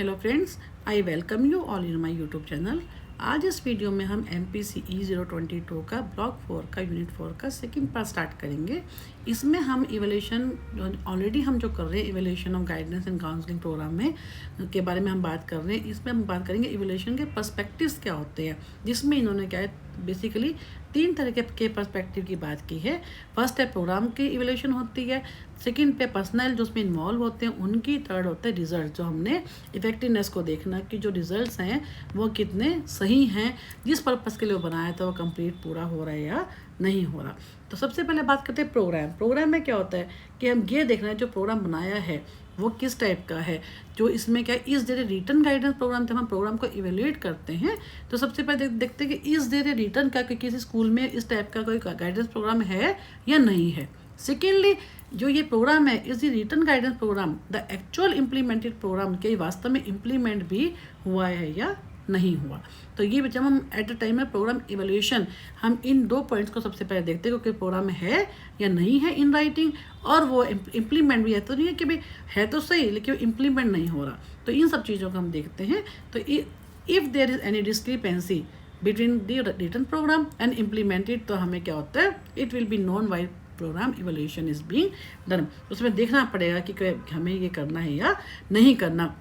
Hello friends, I welcome you all in my YouTube channel. आज इस video में हम MPCE 022 का ब्लॉक 4 का यूनिट 4 का सेकंड पार्ट स्टार्ट करेंगे। इसमें हम इवैल्यूएशन ऑलरेडी हम जो कर रहे हैं evaluation of guidance and counselling programme में के बारे में हम बात कर रहे हैं। इसमें हम बात करेंगे इवैल्यूएशन के पर्सपेक्टिव्स क्या होते हैं, जिसमें इन्होंने क्या है बेसिकली 3 तरह के पर्सपेक्टिव की बात की है। फर्स्ट है प्रोग्राम की इवैल्यूएशन होती है, सेकंड पे पर्सनल जो उसमें इन्वॉल्व होते हैं उनकी, थर्ड होता है रिजल्ट जो हमने इफेक्टिवनेस को देखना कि जो रिजल्ट्स हैं वो कितने सही हैं, जिस पर्पज़ के लिए वो बनाया था वो कंप्लीट पूरा हो रहा है या नहीं हो रहा। तो सबसे पहले बात करते हैं प्रोग्राम में क्या होता है कि हम ये देखना है जो प्रोग्राम बनाया है वो किस टाइप का है। जो इसमें क्या इस जरिए रिटर्न गाइडेंस प्रोग्राम जब हम प्रोग्राम को इवेल्युएट करते हैं तो सबसे पहले देखते हैं कि इस जरिए रिटर्न क्या कि किसी स्कूल में इस टाइप का कोई गाइडेंस प्रोग्राम है या नहीं है। सेकेंडली जो ये प्रोग्राम है इस written guidance programme the actual implemented programme के वास्तव में इम्प्लीमेंट भी हुआ है या नहीं हुआ। तो ये जब हम एट द टाइम में प्रोग्राम इवैल्यूएशन हम इन 2 पॉइंट्स को सबसे पहले देखते हैं कि प्रोग्राम है या नहीं है इन राइटिंग, और वो इम्प्लीमेंट भी है तो नहीं है कि भाई है तो सही लेकिन इम्प्लीमेंट नहीं हो रहा। तो इन सब चीज़ों को हम देखते हैं। तो if there is any discrepancy between the written programme and implemented तो हमें क्या होता है it will be known why programme evaluation is being done. उसमें देखना पड़ेगा कि हमें ये करना है या नहीं करना।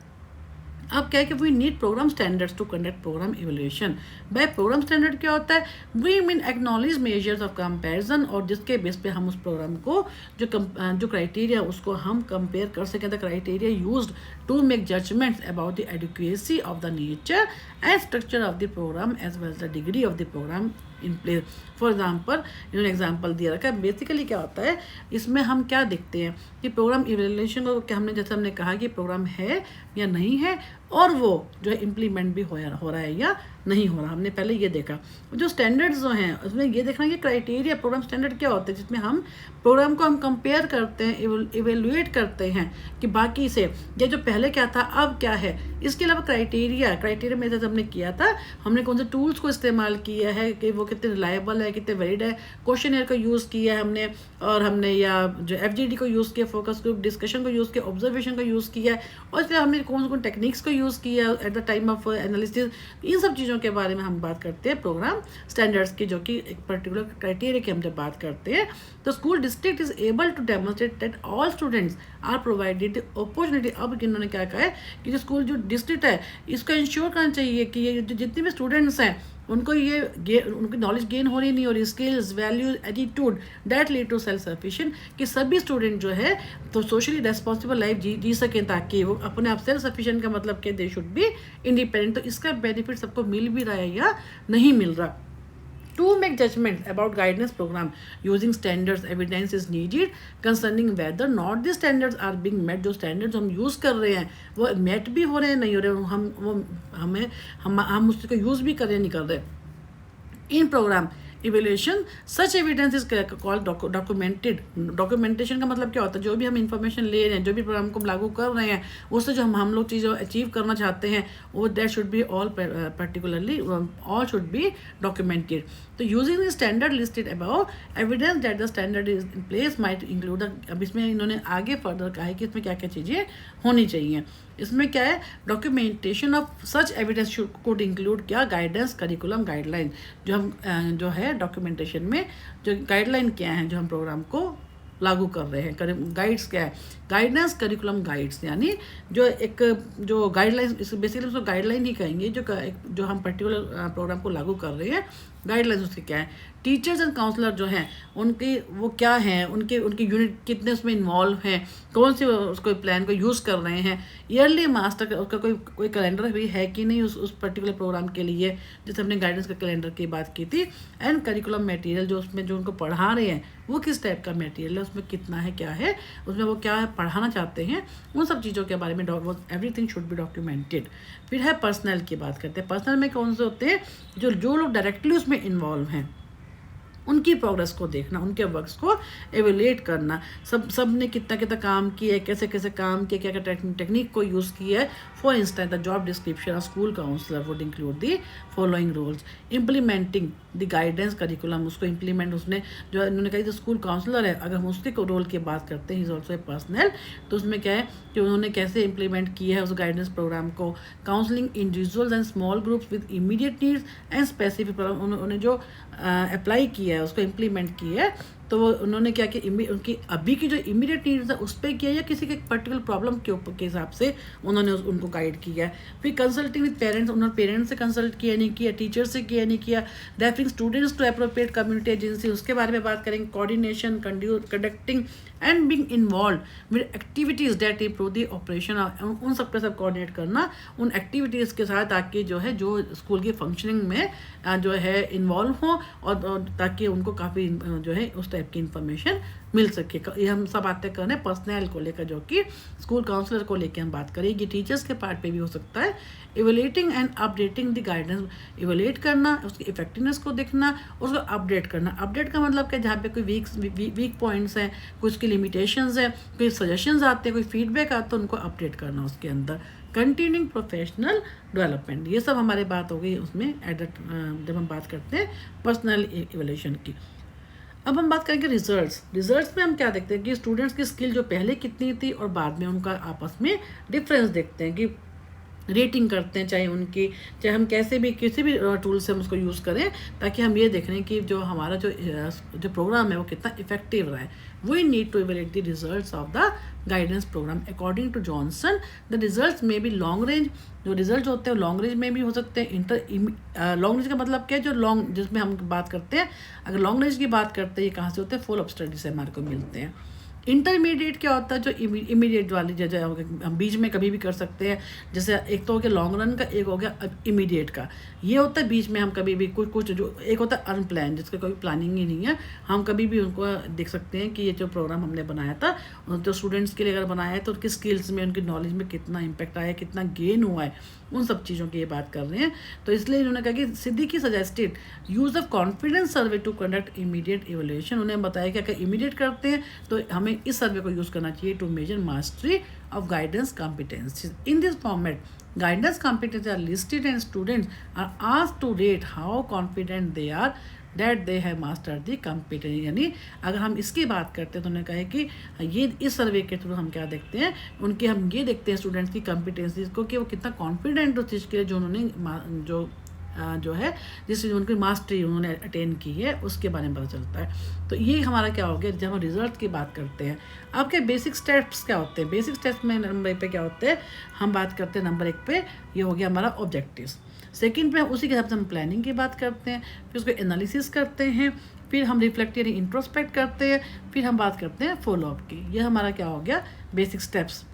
अब क्या है कि we need programme standards to conduct programme evaluation. By programme standard क्या होता है, we mean acknowledge measures of comparison, और जिसके बेस पे हम उस प्रोग्राम को जो क्राइटेरिया उसको हम कंपेयर कर सकें। The criteria used to make judgements about the adequacy of the nature and structure of the programme as well the degree of the programme in place. For example इन्होंने example दिया रखा है। Basically क्या होता है इसमें हम क्या देखते हैं कि प्रोग्राम इवैल्यूएशन को क्या हमने जैसे हमने कहा कि प्रोग्राम है या नहीं है, और वो जो है इम्प्लीमेंट भी हो रहा है या नहीं हो रहा। हमने पहले ये देखा। जो स्टैंडर्ड्स जो हैं उसमें ये देखना कि क्राइटेरिया प्रोग्राम स्टैंडर्ड क्या होते हैं, जिसमें हम प्रोग्राम को हम कंपेयर करते हैं, इवेल्युएट करते हैं कि बाकी से ये जो पहले क्या था अब क्या है। इसके अलावा क्राइटेरिया में जैसे हमने किया था, हमने कौन से टूल्स को इस्तेमाल किया है कि वो कितने रिलायबल है, कितने वैलिड है, क्वेश्चनर को यूज़ किया है हमने, और हमने या जो FGD को यूज़ किया, फोकस ग्रुप डिस्कशन को यूज़ किया, ऑब्जर्वेशन को यूज़ किया है, और इसलिए हमने कौन कौन टेक्निक्स को यूज़ किया at the time of analysis. इन सब चीज़ों के बारे में हम बात करते हैं प्रोग्राम स्टैंडर्ड्स की, जो कि एक पर्टिकुलर क्राइटेरिया की हम जब बात करते हैं। तो school district is able to demonstrate that all students are provided opportunity. अब इन्होंने क्या कहा है कि जो स्कूल जो डिस्ट्रिक्ट है इसको इंश्योर करना चाहिए कि ये जितने भी स्टूडेंट्स हैं उनको उनकी नॉलेज गेन हो रही नहीं हो रही, skills values attitude that lead to self sufficient, कि सभी स्टूडेंट जो है तो सोशली रेस्पॉन्सिबल लाइफ जी सकें, ताकि वो अपने आप सेल्फ सफिशिएंट का मतलब कि दे शुड बी इंडिपेंडेंट। तो इसका बेनिफिट सबको मिल भी रहा है या नहीं मिल रहा। To make judgments about guidance program using standards, evidence is needed concerning whether not the standards are being met। जो standards हम यूज़ कर रहे हैं वो met भी हो रहे हैं नहीं हो रहे, हम उसको यूज़ भी कर रहे हैं नहीं कर रहे। In programme evaluation such evidence is called documented. Documentation का मतलब क्या होता है, जो भी हम इंफॉर्मेशन ले रहे हैं, जो भी प्रोग्राम को लागू कर रहे हैं, उससे जो हम लोग चीज़ें अचीव करना चाहते हैं वो that should be all particularly all should be documented. तो using the standard listed about evidence that the standard is in place might include. अब इसमें इन्होंने आगे फर्दर कहा है कि इसमें क्या क्या चीज़ें होनी चाहिए। इसमें क्या है, documentation of such evidence could include क्या, गाइडेंस करिकुलम गाइडलाइन। जो हम जो है डॉक्यूमेंटेशन में जो गाइडलाइन क्या है जो हम प्रोग्राम को लागू कर रहे हैं, गाइड्स क्या है, गाइडेंस करिकुलम गाइड्स, यानी जो एक जो गाइडलाइन बेसिकली उसको गाइडलाइन ही कहेंगे, जो हम पर्टिकुलर प्रोग्राम को लागू कर रहे हैं गाइडलाइंस उसके क्या है। टीचर्स एंड काउंसलर जो हैं उनकी वो क्या हैं, उनके यूनिट कितने उसमें इन्वॉल्व हैं, कौन से उसको प्लान को यूज़ कर रहे हैं, ईयरली मास्टर उसका कोई कैलेंडर भी है कि नहीं उस पर्टिकुलर प्रोग्राम के लिए, जैसे हमने गाइडेंस का कैलेंडर की बात की थी। एंड करिकुलम मटेरियल जो उसमें जो उनको पढ़ा रहे हैं वो किस टाइप का मटेरियल है, उसमें कितना है, क्या है, उसमें वो क्या पढ़ाना चाहते हैं, उन सब चीज़ों के बारे में एवरीथिंग शुड बी डॉक्यूमेंटेड। फिर है पर्सनल की बात करते हैं। पर्सनल में कौन से होते हैं, जो लोग डायरेक्टली उसमें इन्वॉल्व हैं उनकी प्रोग्रेस को देखना, उनके वर्क्स को एवेल्यूएट करना, सब ने कितना कितना काम किया है, कैसे कैसे काम किया, क्या क्या टेक्निक को यूज़ किया है। For instance the job description of school counsellor would include the following rules. Implementing the guidance curriculum, उसको इम्प्लीमेंट, उसने जो उन्होंने कहा जो स्कूल काउंसलर है, अगर हम उसके रोल की बात करते हैं, इज ऑल्सो ए पर्सनल, तो उसमें क्या है कि उन्होंने कैसे इंप्लीमेंट किया है उस गाइडेंस प्रोग्राम को। Counselling individuals and small groups with immediate needs and specific problem, उन्होंने जो अप्लाई किया है, उसको इम्प्लीमेंट किया है, तो वो उन्होंने क्या कि उनकी अभी की जो इमीडिएट नीड्स है उस पर किया या किसी के पर्टिकुलर प्रॉब्लम के हिसाब से उन्होंने उनको गाइड किया है। फिर कंसल्टिंग विद पेरेंट्स, उन्होंने पेरेंट्स से कंसल्ट किया नहीं किया, टीचर से किया नहीं किया। Referring students to appropriate community agency, उसके बारे में बात करेंगे। Coordination, conducting and being involve with activities that improve the operation, उन सब के सब कोऑर्डिनेट करना उन एक्टिविटीज़ के साथ, ताकि जो है जो स्कूल की फंक्शनिंग में जो है इन्वॉल्व हों और ताकि उनको काफ़ी जो है उस टाइप की इंफॉर्मेशन मिल सके। ये हम सब बातें कर रहे हैं पर्सनल को लेकर, जो कि स्कूल काउंसलर को लेकर हम बात करेंगे। टीचर्स के पार्ट पे भी हो सकता है। Evaluating and updating the guidance, evaluate करना, उसकी इफेक्टिवनेस को देखना, उसको अपडेट करना। अपडेट का मतलब क्या, जहाँ पे कोई वीक पॉइंट्स हैं, कुछ की लिमिटेशंस हैं, कोई सजेशंस आते हैं, कोई फीडबैक आता है, उनको अपडेट करना उसके अंदर। कंटिन्यूइंग प्रोफेशनल डेवलपमेंट, ये सब हमारे बात हो गई उसमें जब हम बात करते हैं पर्सनल इवेल्यूएशन की। अब हम बात करेंगे रिजल्ट्स में हम क्या देखते हैं कि स्टूडेंट्स की स्किल जो पहले कितनी थी और बाद में उनका आपस में डिफरेंस देखते हैं, कि रेटिंग करते हैं, चाहे हम कैसे भी किसी भी टूल से हम उसको यूज़ करें, ताकि हम ये देख रहे हैं कि जो हमारा जो प्रोग्राम है वो कितना इफेक्टिव रहा है। We need to evaluate the results of the guidance programme according to Johnson. The results में भी लॉन्ग रेंज, जो रिजल्ट होते हैं लॉन्ग रेंज में भी हो सकते हैं। लॉन्ग रेंज का मतलब क्या है, जो लॉन्ग जिसमें हम बात करते हैं, अगर लॉन्ग रेंज की बात करते हैं, ये कहाँ से होते हैं, फॉलो अप स्टडी से हमारे को मिलते हैं। इंटरमीडिएट क्या होता है, जो इमीडिएट वाली जो हम बीच में कभी भी कर सकते हैं, जैसे एक तो हो गया लॉन्ग रन का, एक हो गया इमीडिएट का। ये होता है बीच में हम कभी भी कुछ जो एक होता है अनप्लान, जिसका कोई प्लानिंग ही नहीं है, हम कभी भी उनको देख सकते हैं कि ये जो प्रोग्राम हमने बनाया था जो स्टूडेंट्स के लिए अगर बनाया है, तो उनकी स्किल्स में, उनकी नॉलेज में कितना इम्पैक्ट आया, कितना गेन हुआ है, उन सब चीज़ों की ये बात कर रहे हैं। तो इसलिए इन्होंने कहा कि Siddiqui suggested use of confidence survey to conduct immediate evaluation. उन्हें बताया कि अगर इमीडिएट करते हैं तो हमें इस सर्वे को यूज़ करना चाहिए to measure mastery of guidance competencies. In this format guidance competencies are listed and students are asked to rate how confident they are that they have mastered the competency। यानी अगर हम इसकी बात करते हैं तो उन्होंने कहा है कि ये इस सर्वे के थ्रू हम क्या देखते हैं, उनके हम ये देखते हैं स्टूडेंट्स की कॉम्पिटेंसीज को, कि वो कितना कॉन्फिडेंट उस चीज़ के लिए जो उन्होंने जो है जिस उनकी मास्टरी उन्होंने अटेन की है उसके बारे में पता चलता है। तो ये हमारा क्या हो गया जब हम रिजल्ट की बात करते हैं। आपके बेसिक स्टेप्स क्या होते हैं, बेसिक स्टेप्स में नंबर 1 पे क्या होते हैं, हम बात करते हैं नंबर 1 पे ये हो गया हमारा ऑब्जेक्टिव्स। सेकंड पे उसी के हिसाब से हम प्लानिंग की बात करते हैं, फिर उसको एनालिसिस करते हैं, फिर हम रिफ्लेक्ट यानी इंट्रोस्पेक्ट करते हैं, फिर हम बात करते हैं फॉलोअप की। ये हमारा क्या हो गया बेसिक स्टेप्स।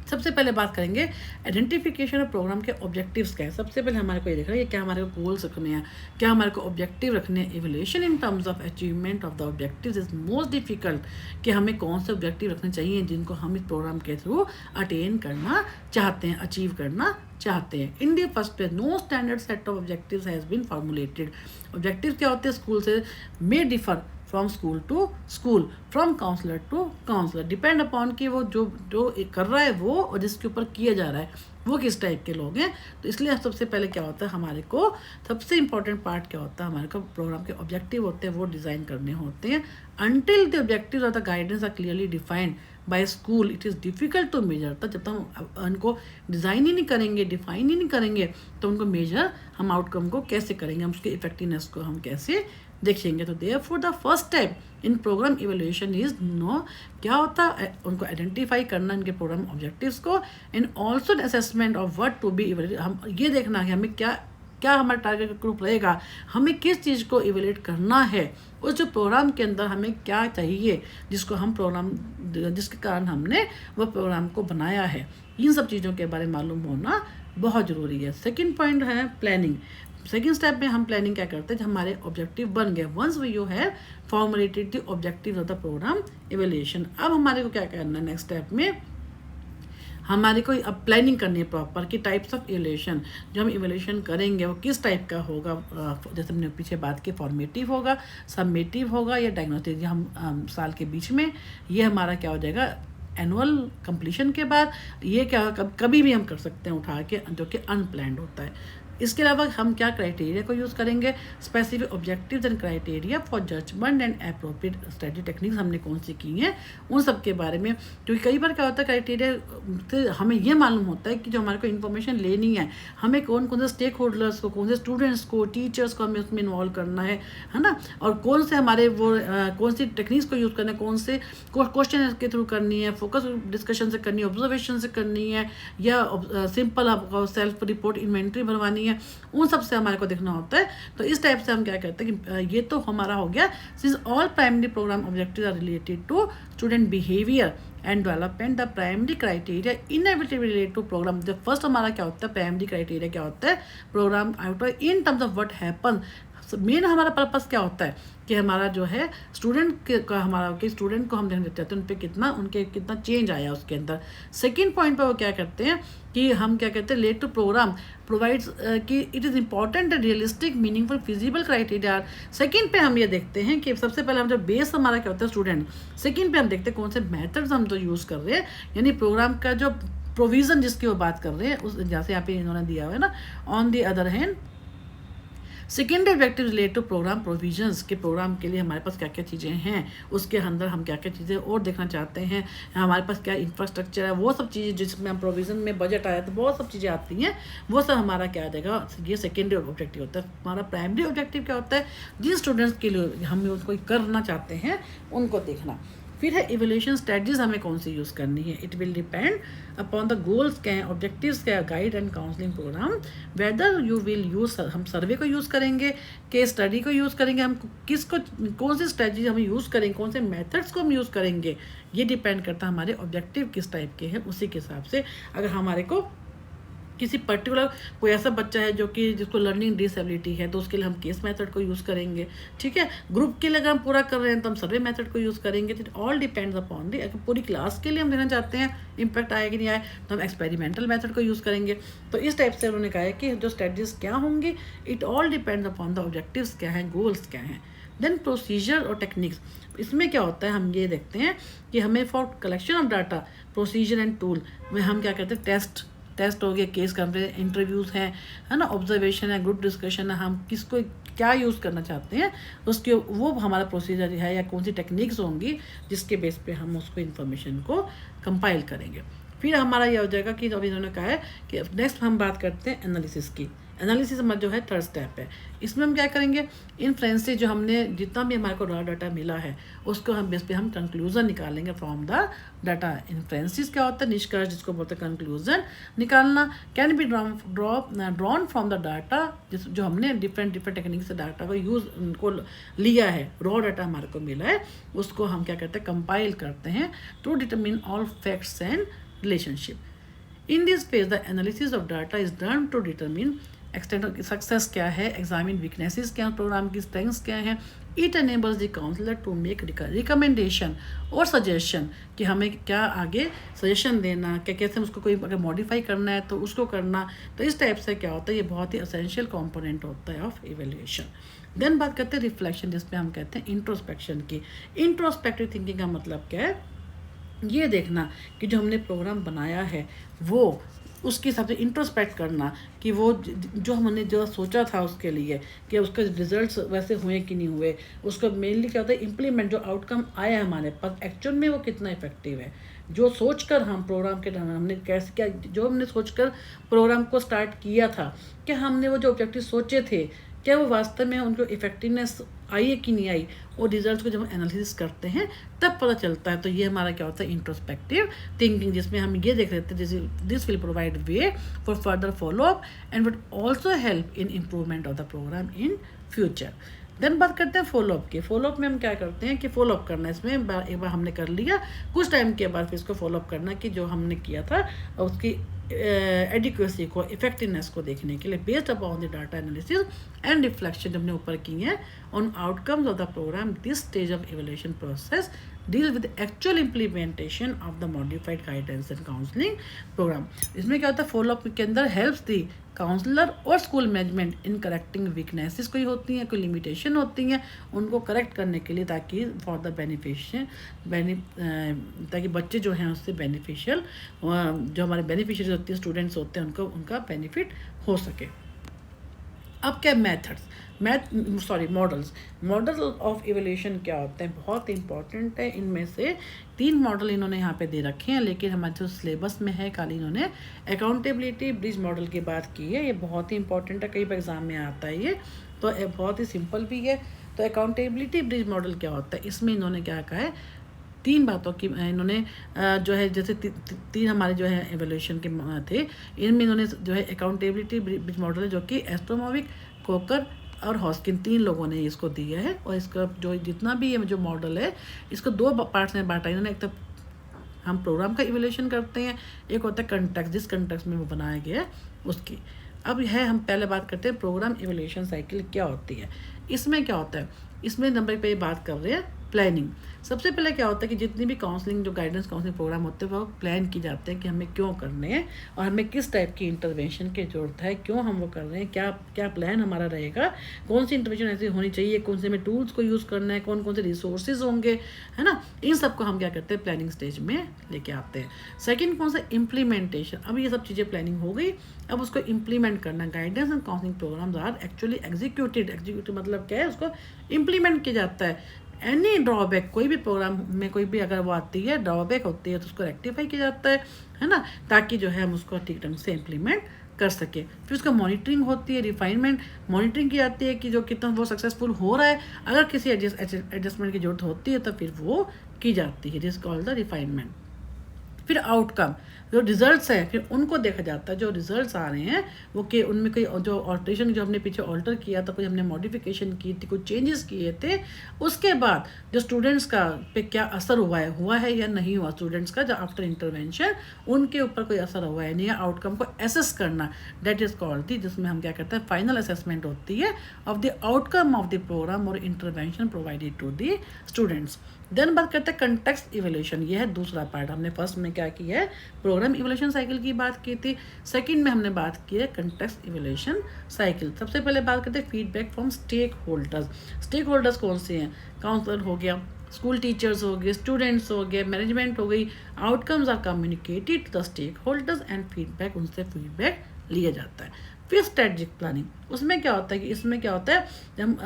सबसे पहले बात करेंगे आइडेंटिफिकेशन ऑफ प्रोग्राम के ऑब्जेक्टिव्स क्या है। सबसे पहले हमारे को ये देखना है क्या हमारे को गोल्स रखने हैं, क्या हमारे को ऑब्जेक्टिव रखने हैं। Evaluation in terms of achievement of the objectives is most difficult, कि हमें कौन से ऑब्जेक्टिव रखने चाहिए जिनको हम इस प्रोग्राम के थ्रू अटेन करना चाहते हैं, अचीव करना चाहते हैं। In the first place no standard set of objectives has been formulated. Objective क्या होते हैं स्कूल से may differ from school to school, from counsellor to counsellor, depend upon कि वो जो कर रहा है वो और जिसके ऊपर किया जा रहा है वो किस टाइप के लोग हैं। तो इसलिए सबसे पहले क्या होता है हमारे को, सबसे इंपॉर्टेंट पार्ट क्या होता है हमारे को, प्रोग्राम के ऑब्जेक्टिव होते हैं वो डिज़ाइन करने होते हैं। Until the objectives of the guidance are clearly defined by school it is difficult to measure. तो जब तक हम उनको डिज़ाइन ही नहीं करेंगे, डिफाइन ही नहीं करेंगे, तो उनको मेजर हम आउटकम को कैसे करेंगे, हम उसकी इफेक्टिवनेस को हम कैसे देखेंगे। तो therefore the first step in programme evaluation is no, क्या होता है उनको आइडेंटिफाई करना इनके प्रोग्राम ऑब्जेक्टिव्स को, and also assessment of what to be evaluate. हम ये देखना है हमें क्या हमारा टारगेट ग्रुप रहेगा, हमें किस चीज़ को इवैल्यूएट करना है, उस जो प्रोग्राम के अंदर हमें क्या चाहिए जिसको हम प्रोग्राम जिसके कारण हमने वो प्रोग्राम को बनाया है। इन सब चीज़ों के बारे में मालूम होना बहुत ज़रूरी है। सेकेंड पॉइंट है प्लानिंग। सेकेंड स्टेप में हम प्लानिंग क्या करते हैं, जब हमारे ऑब्जेक्टिव बन गए, once we you have formulated the objective of the programme evaluation, अब हमारे को क्या करना है नेक्स्ट स्टेप में, हमारे को अब प्लानिंग करनी है प्रॉपर कि टाइप्स ऑफ इवैल्यूएशन जो हम इवैल्यूएशन करेंगे वो किस टाइप का होगा। जैसे हमने पीछे बात की, फॉर्मेटिव होगा, सबमेटिव होगा या डायग्नोस्टिक, हम साल के बीच में, ये हमारा क्या हो जाएगा एनुअल कंप्लीशन के बाद, ये क्या कभी भी हम कर सकते हैं उठा के, जो कि अनप्लान्ड होता है। इसके अलावा हम क्या क्राइटेरिया को यूज़ करेंगे, specific objectives and criteria for judgement and appropriate study techniques हमने कौन सी की हैं उन सब के बारे में। क्योंकि कई बार क्या होता है क्राइटेरिया से हमें ये मालूम होता है कि जो हमारे को इन्फॉर्मेशन लेनी है, हमें कौन कौन से स्टेक होल्डर्स को, कौन से स्टूडेंट्स को, टीचर्स को हमें उसमें इन्वॉल्व करना है ना, और कौन से हमारे वो कौन सी टेक्निक्स को यूज़ करना है, कौन से क्वेश्चन के थ्रू करनी है, फोकस डिस्कशन से करनी है, ऑब्जर्वेशन से करनी है, या सिंपल आपको सेल्फ रिपोर्ट इन्वेंट्री बनवानी है, उन सब से हमारे को देखना होता है। तो इस टाइप से हम क्या करते हैं कि ये तो हमारा हो गया, since all primary programme objectives are related to student behaviour and development, the primary criteria inevitably related to programme. जो फर्स्ट हमारा क्या होता है, प्राइमरी क्राइटेरिया क्या होता है, programme output in terms of what happen. Main हमारा पर्पस क्या होता है कि हमारा जो है स्टूडेंट का, हमारा कि स्टूडेंट को हम देखना चाहते हैं उन पे उनके कितना चेंज आया उसके अंदर। सेकंड पॉइंट पे वो क्या करते हैं कि हम क्या कहते हैं, रिलेट टू प्रोग्राम प्रोवाइड्स कि it is important and realistic meaningful feasible criteria. Second पे हम ये देखते हैं कि सबसे पहले हम जो बेस हमारा क्या होता है स्टूडेंट, सेकंड पे हम देखते हैं कौन से मेथड्स हम जो यूज़ कर रहे हैं, यानी प्रोग्राम का जो प्रोविज़न जिसकी वो बात कर रहे हैं उस, जैसे यहाँ पे इन्होंने दिया हुआ है ना। On the other hand secondary objective relate to programme provisions, के प्रोग्राम के लिए हमारे पास क्या क्या चीज़ें हैं, उसके अंदर हम क्या क्या चीज़ें और देखना चाहते हैं, हमारे पास क्या इंफ्रास्ट्रक्चर है, वो सब चीज़ें जिसमें हम प्रोविज़न में बजट आया तो बहुत सब चीज़ें आती हैं, वो सब हमारा क्या आ जाएगा, ये सेकेंडरी ऑब्जेक्टिव होता है। हमारा प्राइमरी ऑब्जेक्टिव क्या होता है, जिन स्टूडेंट्स के लिए हम उनको करना चाहते हैं उनको देखना। फिर है इवैल्यूएशन स्ट्रेटजीज हमें कौन सी यूज़ करनी है, it will depend upon the goals क्या हैं, ऑब्जेक्टिव्स क्या है, guide and counselling programme, whether you will use, हम सर्वे को यूज़ करेंगे, केस स्टडी को यूज़ करेंगे, हम किसको कौन सी स्ट्रेटजी हम यूज़ करेंगे, कौन से मेथड्स को हम यूज़ करेंगे, ये डिपेंड करता है हमारे ऑब्जेक्टिव किस टाइप के हैं। उसी के हिसाब से अगर हमारे को किसी पर्टिकुलर कोई ऐसा बच्चा है जो कि जिसको लर्निंग डिसेबिलिटी है तो उसके लिए हम केस मेथड को यूज़ करेंगे, ठीक है। ग्रुप के लिए अगर हम पूरा कर रहे हैं तो हम सर्वे मेथड को यूज़ करेंगे। It all depends upon the, अगर पूरी क्लास के लिए हम देना चाहते हैं इम्पैक्ट आए कि नहीं आए तो हम एक्सपेरिमेंटल मेथड को यूज़ करेंगे। तो इस टाइप से उन्होंने कहा है कि जो स्ट्रेटजीज क्या होंगी, it all depends upon the objectives क्या हैं, गोल्स क्या हैं। देन प्रोसीजर और टेक्निक्स, इसमें क्या होता है हम ये देखते हैं कि हमें for collection of data procedure and tool में हम क्या कहते हैं, टेस्ट हो गया, केस कन्फ्रेंस, इंटरव्यूज़ हैं, है ना, ऑब्जर्वेशन है, ग्रुप डिस्कशन है, हम किसको क्या यूज़ करना चाहते हैं उसके वो हमारा प्रोसीजर है या कौन सी टेक्निक्स होंगी जिसके बेस पे हम उसको इन्फॉर्मेशन को कंपाइल करेंगे। फिर हमारा ये हो जाएगा कि अभी इन्होंने कहा है कि नेक्स्ट हम बात करते हैं एनालिसिस की। एनालिसिस हमारा जो है थर्ड स्टेप है, इसमें हम क्या करेंगे, इन्फ्रेंसेस जो हमने जितना भी हमारे को रॉ डाटा मिला है उसको हम बेस पे हम कंक्लूजन निकालेंगे फ्रॉम द डाटा। इन्फ्रेंसेस क्या होता है, निष्कर्ष जिसको बोलते हैं कंक्लूजन निकालना। Can be drawn from the data, जिस जो हमने डिफरेंट टेक्निक से डाटा को यूज़ उनको लिया है, रॉ डाटा हमारे को मिला है, उसको हम क्या करते हैं, कंपाइल करते हैं to determine all facts and relationship. In this phase the analysis of data is done to determine extent of success क्या है, एग्जामिन वीकनेसेस क्या हैं, प्रोग्राम की स्ट्रेंथ्स क्या हैं। It enables the counsellor to make recommendation और suggestion कि हमें क्या आगे सजेशन देना, क्या कैसे उसको कोई अगर मॉडिफाई करना है तो उसको करना। तो इस टाइप से क्या होता है, ये बहुत ही असेंशियल कंपोनेंट होता है ऑफ इवैल्यूएशन। देन बात करते हैं रिफ्लेक्शन, जिसमें हम कहते हैं इंट्रोस्पेक्शन की। इंट्रोस्पेक्टिव थिंकिंग का मतलब क्या है, ये देखना कि जो हमने प्रोग्राम बनाया है वो उसके हिसाब से इंट्रोस्पेक्ट करना कि वो जो हमने जो सोचा था उसके लिए कि उसके रिजल्ट्स वैसे हुए कि नहीं हुए। उसका मेनली क्या होता है, इम्प्लीमेंट जो आउटकम आया है हमारे पास एक्चुअल में वो कितना इफेक्टिव है। जो सोचकर हम प्रोग्राम के हमने कैसे क्या जो हमने सोचकर प्रोग्राम को स्टार्ट किया था, क्या हमने वो जो ऑब्जेक्टिव सोचे थे क्या वो वास्तव में उनको इफेक्टिवनेस आई है कि नहीं आई, और रिजल्ट्स को जब हम एनालिसिस करते हैं तब पता चलता है। तो ये हमारा क्या होता है, इंट्रोस्पेक्टिव थिंकिंग, जिसमें हम ये देख लेते हैं this will provide way for further follow up and would also help in improvement of the programme in future. Then बात करते हैं फॉलोअप की। फॉलोअप में हम क्या करते हैं कि फॉलोअप करना, इसमें एक बार हमने कर लिया, कुछ टाइम के बाद फिर इसको फॉलोअप करना कि जो हमने किया था उसकी एडिक्वेसी को, इफेक्टिवनेस को देखने के लिए based upon the data analysis and reflection जो हमने ऊपर की है on outcomes of the programme. This stage of evaluation process deal with actual implementation of the modified guidance and counselling programme. इसमें क्या होता है, फॉलो अप के अंदर हेल्प्स दी काउंसलर और school management in correcting weaknesses कोई होती हैं, कोई लिमिटेशन होती हैं, उनको करेक्ट करने के लिए, ताकि फॉर द ताकि बच्चे जो हैं उससे बेनिफिशियल, जो हमारे बेनिफिशियरी होती है, स्टूडेंट्स होते हैं, उनको उनका बेनिफिट हो सके। अब क्या मॉडल्स। मॉडल ऑफ इवोल्यूशन क्या होते हैं, बहुत इंपॉर्टेंट है। इनमें से 3 मॉडल इन्होंने यहाँ पे दे रखे हैं, लेकिन हमारे जो सिलेबस में है खाली इन्होंने अकाउंटेबिलिटी ब्रिज मॉडल की बात की है। ये बहुत ही इंपॉर्टेंट है, कई बार एग्जाम में आता है ये, तो बहुत ही सिंपल भी है। तो अकाउंटेबिलिटी ब्रिज मॉडल क्या होता है, इसमें इन्होंने क्या कहा है, 3 बातों की इन्होंने जो है, जैसे 3 हमारे जो है एवोल्यूशन के थे, इनमें इन्होंने जो है अकाउंटेबिलिटी ब्रिज मॉडल है, जो कि एस्ट्रोमोविक, कोकर और हॉस्किन 3 लोगों ने इसको दिया है। और इसका जो जितना भी ये जो मॉडल है, इसको 2 पार्ट्स में बांटा इन्होंने। एक तो हम प्रोग्राम का इवोल्यूशन करते हैं, एक होता है कंटेक्स्ट, जिस कंटेक्स्ट में वो बनाया गया है उसकी। अब है, हम पहले बात करते हैं प्रोग्राम इवोल्यूशन साइकिल क्या होती है। इसमें क्या होता है, इसमें नंबर पे बात कर रहे हैं प्लानिंग। सबसे पहले क्या होता है कि जितनी भी काउंसलिंग, जो गाइडेंस काउंसलिंग प्रोग्राम होते हैं, वो प्लान की जाते हैं कि हमें क्यों करने हैं और हमें किस टाइप की इंटरवेंशन की ज़रूरत है, क्यों हम वो कर रहे हैं, क्या क्या प्लान हमारा रहेगा, कौन सी इंटरवेंशन ऐसी होनी चाहिए, कौन से हमें टूल्स को यूज़ करना है, कौन कौन से रिसोर्सेज होंगे, है ना। इन सब को हम क्या करते हैं, प्लानिंग स्टेज में लेके आते हैं। सेकेंड कौन सा, इम्प्लीमेंटेशन। अब ये सब चीज़ें प्लानिंग हो गई, अब उसको इम्प्लीमेंट करना। Guidance and counselling programmes are actually executed मतलब क्या है, उसको इम्प्लीमेंट किया जाता है। एनी ड्रॉबैक, कोई भी प्रोग्राम में कोई भी अगर वो आती है, ड्रॉबैक होती है, तो उसको रेक्टिफाई किया जाता है ना, ताकि जो है हम उसको ठीक ढंग से इम्प्लीमेंट कर सके। फिर उसका मॉनिटरिंग होती है, रिफाइनमेंट, मॉनिटरिंग की जाती है कि जो कितना वो सक्सेसफुल हो रहा है। अगर किसी एडजस्टमेंट की जरूरत होती है तो फिर वो की जाती है, जिस कॉल्ड द रिफाइनमेंट। फिर आउटकम, जो रिजल्ट्स हैं, फिर उनको देखा जाता है। जो रिजल्ट्स आ रहे हैं वो कि उनमें कोई जो ऑल्ट्रेशन, जो हमने पीछे ऑल्टर किया था, कोई हमने मॉडिफिकेशन की थी, कुछ चेंजेस किए थे, उसके बाद जो स्टूडेंट्स का पे क्या असर हुआ है या नहीं हुआ, स्टूडेंट्स का जो आफ्टर इंटरवेंशन उनके ऊपर कोई असर हुआ है नहीं, या आउटकम को एसेस करना, डेट इज कॉल्ड थी, जिसमें हम क्या करते हैं, फाइनल असेसमेंट होती है of the outcome of the programme और intervention provided to the students. Then बात करते हैं कंटेक्स्ट इवोल्यूशन। ये है दूसरा पार्ट। हमने फर्स्ट में क्या किया है, प्रोग्राम इवोल्यूशन साइकिल की बात की थी। सेकंड में हमने बात की है कंटेक्स्ट इवोल्यूशन साइकिल। सबसे पहले बात करते हैं feedback from stakeholders. Stakeholders कौन से हैं, काउंसलर हो गया, स्कूल टीचर्स हो गए, स्टूडेंट्स हो गए, मैनेजमेंट हो गई। Outcomes are communicated to the stakeholders and feedback, उनसे फीडबैक लिया जाता है। फिर स्ट्रेटजिक प्लानिंग, उसमें क्या होता है कि इसमें क्या होता है, हम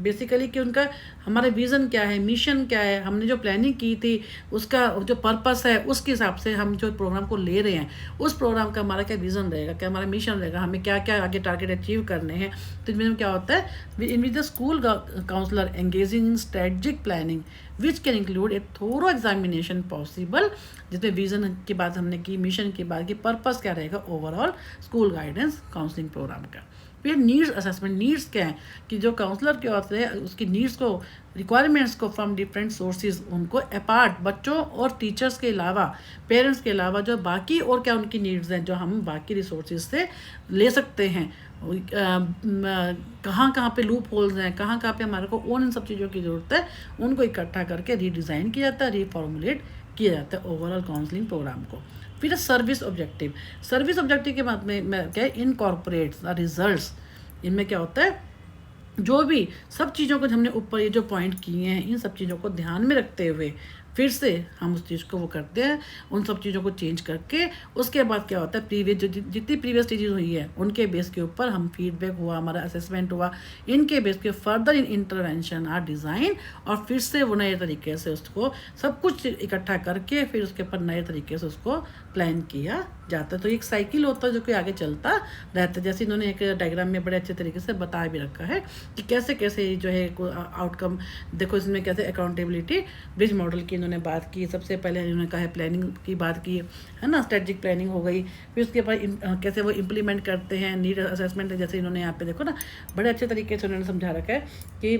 बेसिकली कि उनका हमारा विज़न क्या है, मिशन क्या है, हमने जो प्लानिंग की थी उसका जो पर्पस है, उसके हिसाब से हम जो प्रोग्राम को ले रहे हैं, उस प्रोग्राम का हमारा क्या विज़न रहेगा, क्या हमारा मिशन रहेगा, हमें क्या क्या आगे टारगेट अचीव करने हैं। तो इनमें क्या होता है, in with the school counsellor engaging in strategic planning which can include a thorough examination possible, जिसमें विजन की बात हमने की, मिशन की बात की, पर्पस क्या रहेगा overall school guidance counselling programme का। फिर नीड्स असेसमेंट। नीड्स क्या है कि जो काउंसलर के होते हैं उसकी नीड्स को, रिक्वायरमेंट्स को फ्रॉम डिफरेंट सोर्सेज, उनको अपार्ट बच्चों और टीचर्स के अलावा, पेरेंट्स के अलावा जो बाकी और क्या उनकी नीड्स हैं जो हम बाकी रिसोर्सेज से ले सकते हैं, कहाँ कहाँ पे लूप होल्स हैं, कहाँ कहाँ पे हमारे को उन इन सब चीज़ों की ज़रूरत है, उनको इकट्ठा करके रीडिज़ाइन किया जाता है, रीफॉर्मुलेट किया जाता है ओवरऑल काउंसलिंग प्रोग्राम को। फिर सर्विस ऑब्जेक्टिव। सर्विस ऑब्जेक्टिव के बाद में क्या है, इनकॉर्पोरेट्स द रिजल्ट्स। इनमें क्या होता है, जो भी सब चीज़ों को हमने ऊपर ये जो पॉइंट किए हैं, इन सब चीज़ों को ध्यान में रखते हुए फिर से हम उस चीज़ को वो करते हैं, उन सब चीज़ों को चेंज करके उसके बाद क्या होता है, प्रीवियस जितनी प्रीवियस चीज़ें हुई है उनके बेस के ऊपर हम फीडबैक हुआ, हमारा असेसमेंट हुआ, इनके बेस के फर्दर इंटरवेंशन आर डिज़ाइन, और फिर से वो नए तरीके से उसको सब कुछ इकट्ठा करके फिर उसके ऊपर नए तरीके से उसको प्लान किया जाता है। तो एक साइकिल होता है जो कि आगे चलता रहता है। जैसे इन्होंने एक डायग्राम में बड़े अच्छे तरीके से बता भी रखा है कि कैसे कैसे जो है आउटकम, देखो इसमें कैसे अकाउंटेबिलिटी ब्रिज मॉडल की इन्होंने बात की। सबसे पहले इन्होंने कहा है प्लानिंग की बात की है ना, स्ट्रेटजिक प्लानिंग हो गई। फिर उसके बाद कैसे वो इम्प्लीमेंट करते हैं, नीड असेसमेंट, जैसे इन्होंने यहाँ पे देखो ना बड़े अच्छे तरीके से उन्होंने समझा रखा है कि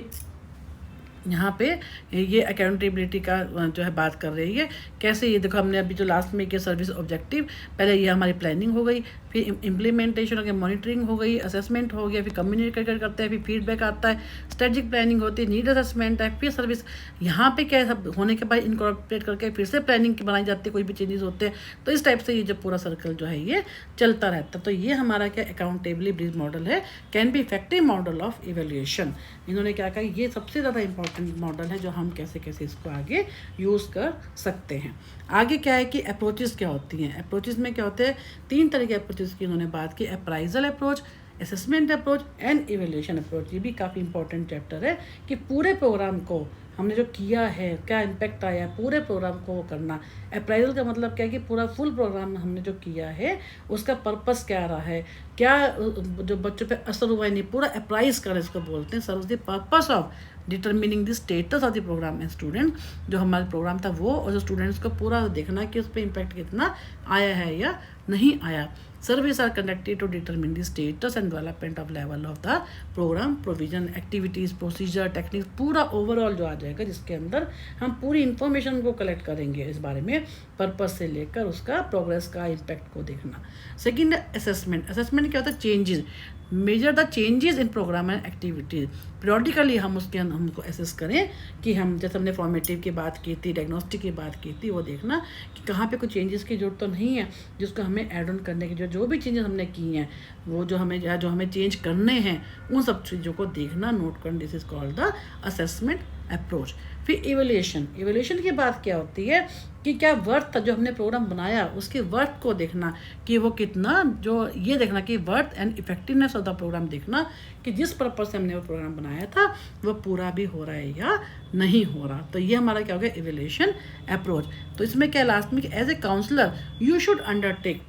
यहाँ पे ये अकाउंटेबिलिटी का जो है बात कर रही है। कैसे, ये देखो हमने अभी जो लास्ट में किया सर्विस ऑब्जेक्टिव, पहले ये हमारी प्लानिंग हो गई, फिर इम्प्लीमेंटेशन हो गया, मॉनिटरिंग हो गई, असेसमेंट हो गया, फिर कम्युनिकेट करते हैं, फिर फीडबैक आता है, स्ट्रेटेजिक प्लानिंग होती है, नीड असेसमेंट है, फिर सर्विस। यहाँ पे क्या है, सब होने के बाद इनकॉर्पोरेट करके फिर से प्लानिंग की बनाई जाती है, कोई भी चेंजेस होते हैं। तो इस टाइप से ये जो पूरा सर्कल जो है ये चलता रहता है। तो ये हमारा क्या अकाउंटेबली ब्रिज मॉडल है, can be effective model of evaluation. इन्होंने क्या कहा, ये सबसे ज़्यादा इंपॉर्टेंट मॉडल है जो हम कैसे कैसे इसको आगे यूज़ कर सकते हैं। आगे क्या है कि अप्रोचेस क्या होती हैं। अप्रोचेस में क्या होते हैं, 3 तरह के अप्रोचेस की इन्होंने बात की, appraisal approach, assessment approach and evaluation approach. ये भी काफ़ी इंपॉर्टेंट चैप्टर है कि पूरे प्रोग्राम को हमने जो किया है, क्या इम्पैक्ट आया है, पूरे प्रोग्राम को करना। अप्राइजल का मतलब क्या है कि पूरा फुल प्रोग्राम हमने जो किया है उसका पर्पस क्या रहा है, क्या जो बच्चों पे असर हुआ है, नहीं, पूरा अप्राइज कर इसको बोलते हैं। Serve the purpose of determining the status of the programme and student. जो हमारा प्रोग्राम था वो, और जो स्टूडेंट्स को पूरा देखना कि उस पर इम्पैक्ट कितना आया है या नहीं आया। Surveys are conducted to determine the status and development of level of the programme, provision, activities, procedure, techniques, पूरा ओवरऑल जो आ जाएगा, जिसके अंदर हम पूरी इन्फॉर्मेशन को कलेक्ट करेंगे इस बारे में, पर्पस से लेकर उसका प्रोग्रेस का इम्पैक्ट को देखना। Second, assessment. असेसमेंट क्या होता है, changes, measure the changes in programme and activities. Periodically हम उसके हमको असेस करें कि हम, जैसे हमने फॉर्मेटिव की बात की थी, डायग्नोस्टिक की बात की थी, वो देखना कि कहाँ पे कोई चेंजेस की जरूरत तो नहीं है जिसको हमें ऐड ऑन करने की, जो भी चेंजेस हमने की हैं वो जो हमें चेंज करने हैं उन सब चीज़ों को देखना, नोट करना। This is called the assessment approach. फिर इवेल्यूएशन। इवेल्यूएशन की बात क्या होती है कि क्या वर्थ जो हमने प्रोग्राम बनाया उसके वर्थ को देखना कि वो कितना, जो ये देखना कि worth and effectiveness of the programme देखना कि जिस पर्पज से हमने वो प्रोग्राम बनाया था वो पूरा भी हो रहा है या नहीं हो रहा। तो ये हमारा क्या हो गया, इवेल्यूएशन अप्रोच। तो इसमें क्या लास्ट में, as a counsellor you should undertake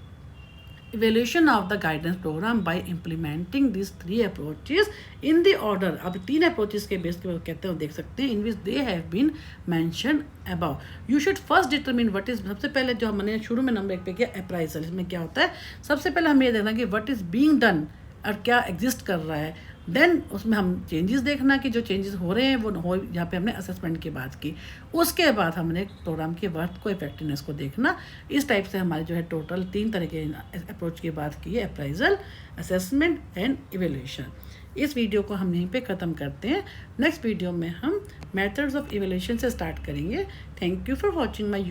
evaluation of the guidance program by implementing these 3 approaches in the order। अब 3 approaches के बेस पे कहते हैं, देख सकते हैं, in which they have been mentioned above। you should first determine what is, सबसे पहले जो हमने शुरू में नंबर 1 पे किया अप्राइजल। इसमें क्या होता है, सबसे पहले हमें ये देखना कि what is being done और क्या एग्जिस्ट कर रहा है। देन उसमें हम चेंजेस देखना कि जो चेंजेस हो रहे हैं वो हो, यहाँ पे हमने असेसमेंट की बात की। उसके बाद हमने प्रोग्राम के वर्थ को, इफेक्टिवनेस को देखना। इस टाइप से हमारे जो है टोटल 3 तरह के अप्रोच की बात की है, अप्राइजल, असेसमेंट एंड इवेल्यूएशन। इस वीडियो को हम यहीं पे ख़त्म करते हैं। नेक्स्ट वीडियो में हम मेथड्स ऑफ इवेल्यूएशन से स्टार्ट करेंगे। Thank you for watching my